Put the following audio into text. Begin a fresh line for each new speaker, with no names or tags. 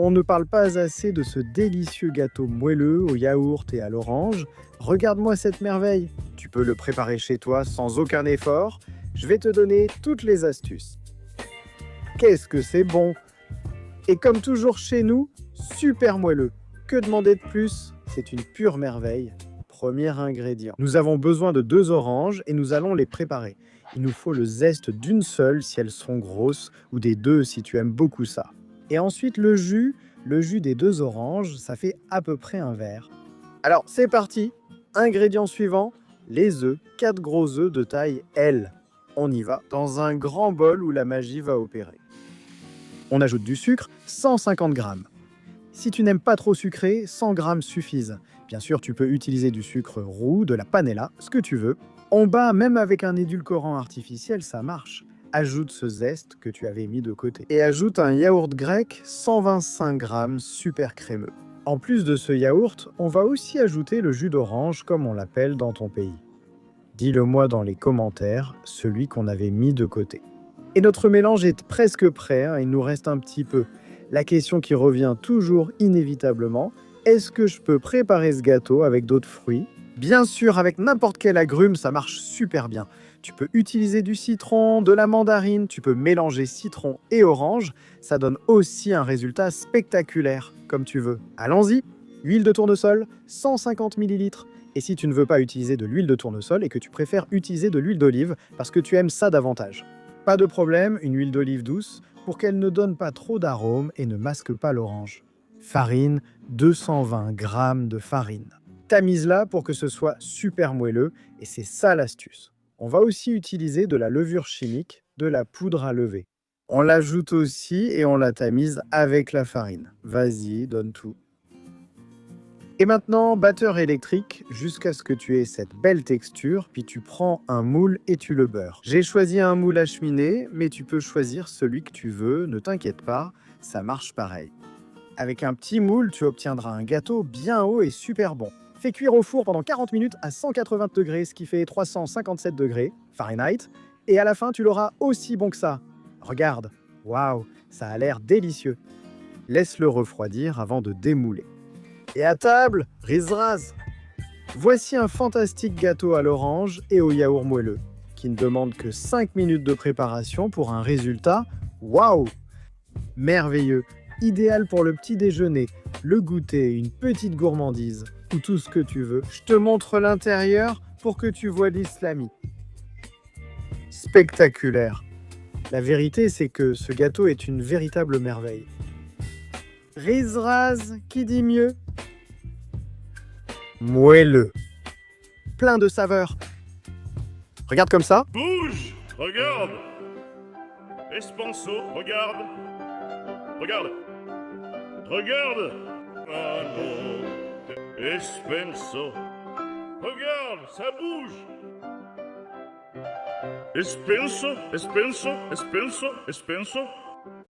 On ne parle pas assez de ce délicieux gâteau moelleux au yaourt et à l'orange. Regarde-moi cette merveille. Tu peux le préparer chez toi sans aucun effort. Je vais te donner toutes les astuces. Qu'est-ce que c'est bon! Et comme toujours chez nous, super moelleux. Que demander de plus? C'est une pure merveille. Premier ingrédient. Nous avons besoin de 2 oranges et nous allons les préparer. Il nous faut le zeste d'une seule si elles sont grosses ou des 2 si tu aimes beaucoup ça. Et ensuite le jus des 2 oranges, ça fait à peu près un verre. Alors c'est parti. Ingrédient suivant, les œufs, 4 gros œufs de taille L. On y va, dans un grand bol où la magie va opérer. On ajoute du sucre, 150 grammes. Si tu n'aimes pas trop sucré, 100 grammes suffisent. Bien sûr, tu peux utiliser du sucre roux, de la panela, ce que tu veux. On bat même avec un édulcorant artificiel, ça marche. Ajoute ce zeste que tu avais mis de côté. Et ajoute un yaourt grec, 125 grammes, super crémeux. En plus de ce yaourt, on va aussi ajouter le jus d'orange, comme on l'appelle dans ton pays. Dis-le-moi dans les commentaires, celui qu'on avait mis de côté. Et notre mélange est presque prêt, hein, il nous reste un petit peu. La question qui revient toujours inévitablement, est-ce que je peux préparer ce gâteau avec d'autres fruits? Bien sûr, avec n'importe quel agrume, ça marche super bien. Tu peux utiliser du citron, de la mandarine, tu peux mélanger citron et orange. Ça donne aussi un résultat spectaculaire, comme tu veux. Allons-y! Huile de tournesol, 150 ml. Et si tu ne veux pas utiliser de l'huile de tournesol et que tu préfères utiliser de l'huile d'olive parce que tu aimes ça davantage. Pas de problème, une huile d'olive douce pour qu'elle ne donne pas trop d'arôme et ne masque pas l'orange. Farine, 220 g de farine. Tamise-la pour que ce soit super moelleux et c'est ça l'astuce. On va aussi utiliser de la levure chimique, de la poudre à lever. On l'ajoute aussi et on la tamise avec la farine. Vas-y, donne tout. Et maintenant, batteur électrique jusqu'à ce que tu aies cette belle texture, puis tu prends un moule et tu le beurres. J'ai choisi un moule à cheminée, mais tu peux choisir celui que tu veux, ne t'inquiète pas, ça marche pareil. Avec un petit moule, tu obtiendras un gâteau bien haut et super bon. Fais cuire au four pendant 40 minutes à 180 degrés, ce qui fait 357 degrés Fahrenheit, et à la fin, tu l'auras aussi bon que ça. Regarde, waouh, ça a l'air délicieux. Laisse-le refroidir avant de démouler. Et à table, rise-rase. Voici un fantastique gâteau à l'orange et au yaourt moelleux, qui ne demande que 5 minutes de préparation pour un résultat, waouh! Merveilleux, idéal pour le petit déjeuner, le goûter, une petite gourmandise, ou tout ce que tu veux. Je te montre l'intérieur pour que tu vois l'islami. Spectaculaire. La vérité, c'est que ce gâteau est une véritable merveille. Rise-rase, qui dit mieux? Moelleux. Plein de saveurs. Regarde comme ça.
Bouge! Regarde! Espanso, regarde! Regarde! Regarde! Ah non! Espenso! Regarde, ça bouge! Espenso, espenso, espenso, espenso!